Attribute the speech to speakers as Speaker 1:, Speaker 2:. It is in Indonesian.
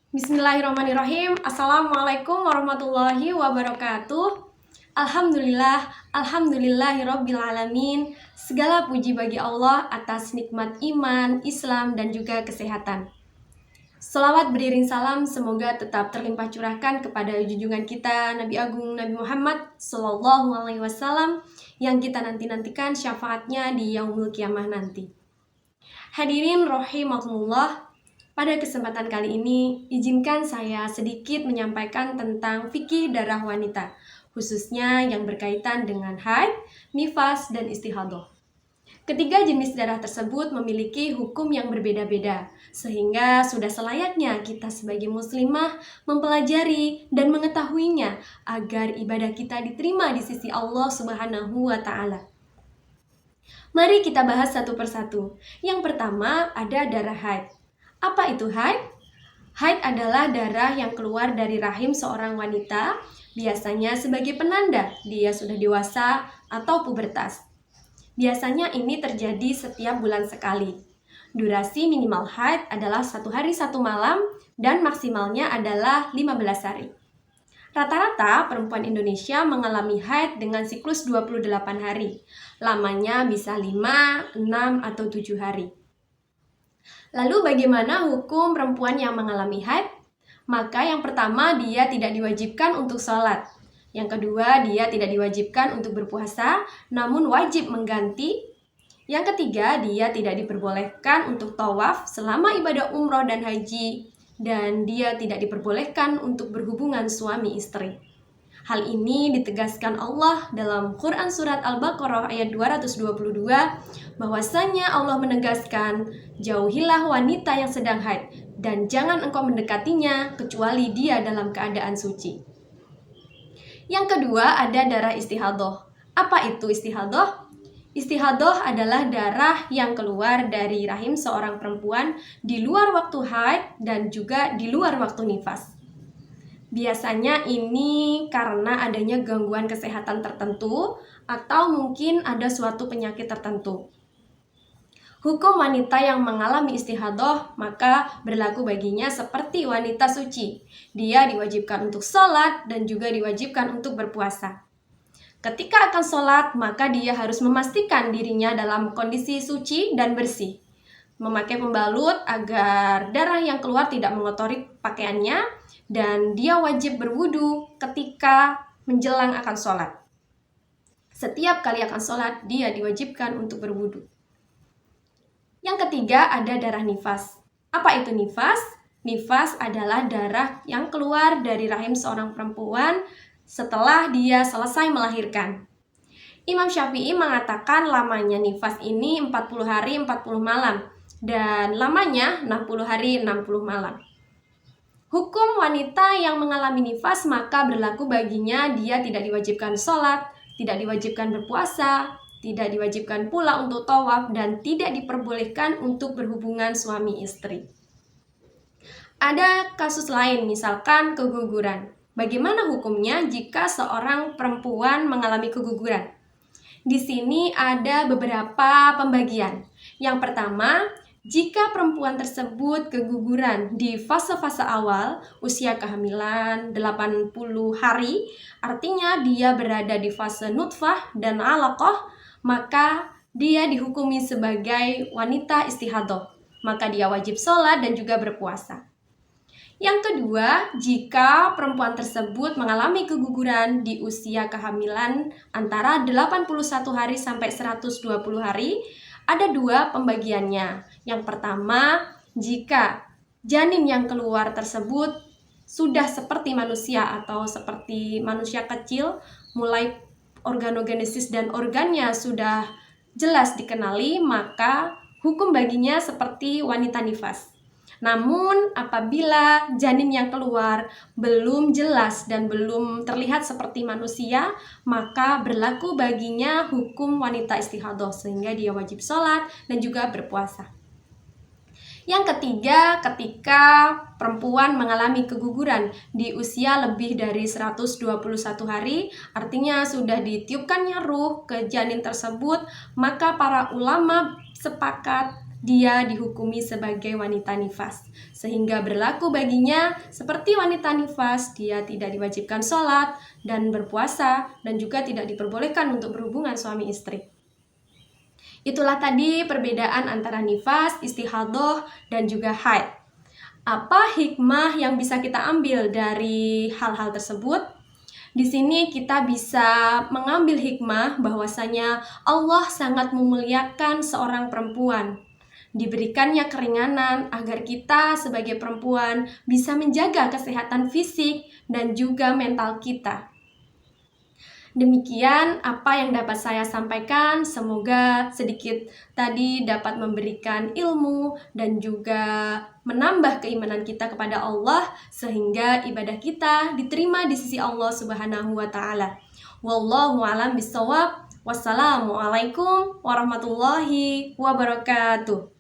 Speaker 1: Bismillahirrahmanirrahim. Assalamualaikum warahmatullahi wabarakatuh. Alhamdulillahirobbilalamin. Segala puji bagi Allah atas nikmat iman, Islam, dan juga kesehatan. Selawat beriring salam semoga tetap terlimpah curahkan kepada junjungan kita Nabi Agung Nabi Muhammad Sallallahu Alaihi Wasallam yang kita nantikan syafaatnya di yaumul kiamah nanti. Hadirin rahimakumullah, pada kesempatan kali ini izinkan saya sedikit menyampaikan tentang fikih darah wanita, khususnya yang berkaitan dengan haid, nifas, dan istihadah. Ketiga jenis darah tersebut memiliki hukum yang berbeda-beda, sehingga sudah selayaknya kita sebagai muslimah mempelajari dan mengetahuinya agar ibadah kita diterima di sisi Allah Subhanahu wa Ta'ala. Mari kita bahas satu persatu. Yang pertama ada darah haid. Apa itu haid? Haid adalah darah yang keluar dari rahim seorang wanita, biasanya sebagai penanda dia sudah dewasa atau pubertas. Biasanya ini terjadi setiap bulan sekali. Durasi minimal haid adalah 1 hari 1 malam dan maksimalnya adalah 15 hari. Rata-rata perempuan Indonesia mengalami haid dengan siklus 28 hari. Lamanya bisa 5, 6, atau 7 hari. Lalu bagaimana hukum perempuan yang mengalami haid? Maka yang pertama, dia tidak diwajibkan untuk sholat. Yang kedua, dia tidak diwajibkan untuk berpuasa, namun wajib mengganti. Yang ketiga, dia tidak diperbolehkan untuk tawaf selama ibadah umroh dan haji. Dan dia tidak diperbolehkan untuk berhubungan suami istri. Hal ini ditegaskan Allah dalam Quran Surat Al-Baqarah ayat 222, bahwasanya Allah menegaskan, jauhilah wanita yang sedang haid, dan jangan engkau mendekatinya kecuali dia dalam keadaan suci. Yang kedua ada darah istihadah. Apa itu istihadah? Istihadah adalah darah yang keluar dari rahim seorang perempuan di luar waktu haid dan juga di luar waktu nifas. Biasanya ini karena adanya gangguan kesehatan tertentu atau mungkin ada suatu penyakit tertentu. Hukum wanita yang mengalami istihadah maka berlaku baginya seperti wanita suci. Dia diwajibkan untuk sholat dan juga diwajibkan untuk berpuasa. Ketika akan sholat, maka dia harus memastikan dirinya dalam kondisi suci dan bersih. Memakai pembalut agar darah yang keluar tidak mengotori pakaiannya, dan dia wajib berwudu ketika menjelang akan sholat. Setiap kali akan sholat, dia diwajibkan untuk berwudu. Yang ketiga ada darah nifas. Apa itu nifas? Nifas adalah darah yang keluar dari rahim seorang perempuan setelah dia selesai melahirkan. Imam Syafi'i mengatakan lamanya nifas ini 40 hari 40 malam dan lamanya 60 hari 60 malam. Hukum wanita yang mengalami nifas maka berlaku baginya dia tidak diwajibkan sholat, tidak diwajibkan berpuasa, tidak diwajibkan pula untuk tawaf, dan tidak diperbolehkan untuk berhubungan suami istri. Ada kasus lain, misalkan keguguran. Bagaimana hukumnya jika seorang perempuan mengalami keguguran? Di sini ada beberapa pembagian. Yang pertama, jika perempuan tersebut keguguran di fase-fase awal, usia kehamilan 80 hari, artinya dia berada di fase nutfah dan alaqah, maka dia dihukumi sebagai wanita istihadah. Maka dia wajib sholat dan juga berpuasa. Yang kedua, jika perempuan tersebut mengalami keguguran di usia kehamilan antara 81 hari sampai 120 hari, ada dua pembagiannya. Yang pertama, jika janin yang keluar tersebut sudah seperti manusia atau seperti manusia kecil, mulai organogenesis dan organnya sudah jelas dikenali, maka hukum baginya seperti wanita nifas. Namun apabila janin yang keluar belum jelas dan belum terlihat seperti manusia, maka berlaku baginya hukum wanita istihadah sehingga dia wajib sholat dan juga berpuasa. Yang ketiga, ketika perempuan mengalami keguguran di usia lebih dari 121 hari, artinya sudah ditiupkannya ruh ke janin tersebut, maka para ulama sepakat dia dihukumi sebagai wanita nifas, sehingga berlaku baginya seperti wanita nifas. Dia tidak diwajibkan sholat dan berpuasa, dan juga tidak diperbolehkan untuk berhubungan suami istri. Itulah tadi perbedaan antara nifas, istihadah, dan juga haid. Apa hikmah yang bisa kita ambil dari hal-hal tersebut? Di sini kita bisa mengambil hikmah bahwasanya Allah sangat memuliakan seorang perempuan. Diberikannya keringanan agar kita sebagai perempuan bisa menjaga kesehatan fisik dan juga mental kita. Demikian apa yang dapat saya sampaikan. Semoga sedikit tadi dapat memberikan ilmu dan juga menambah keimanan kita kepada Allah, sehingga ibadah kita diterima di sisi Allah Subhanahu wa Ta'ala. Wallahu a'lam bishawab. Wassalamualaikum warahmatullahi wabarakatuh.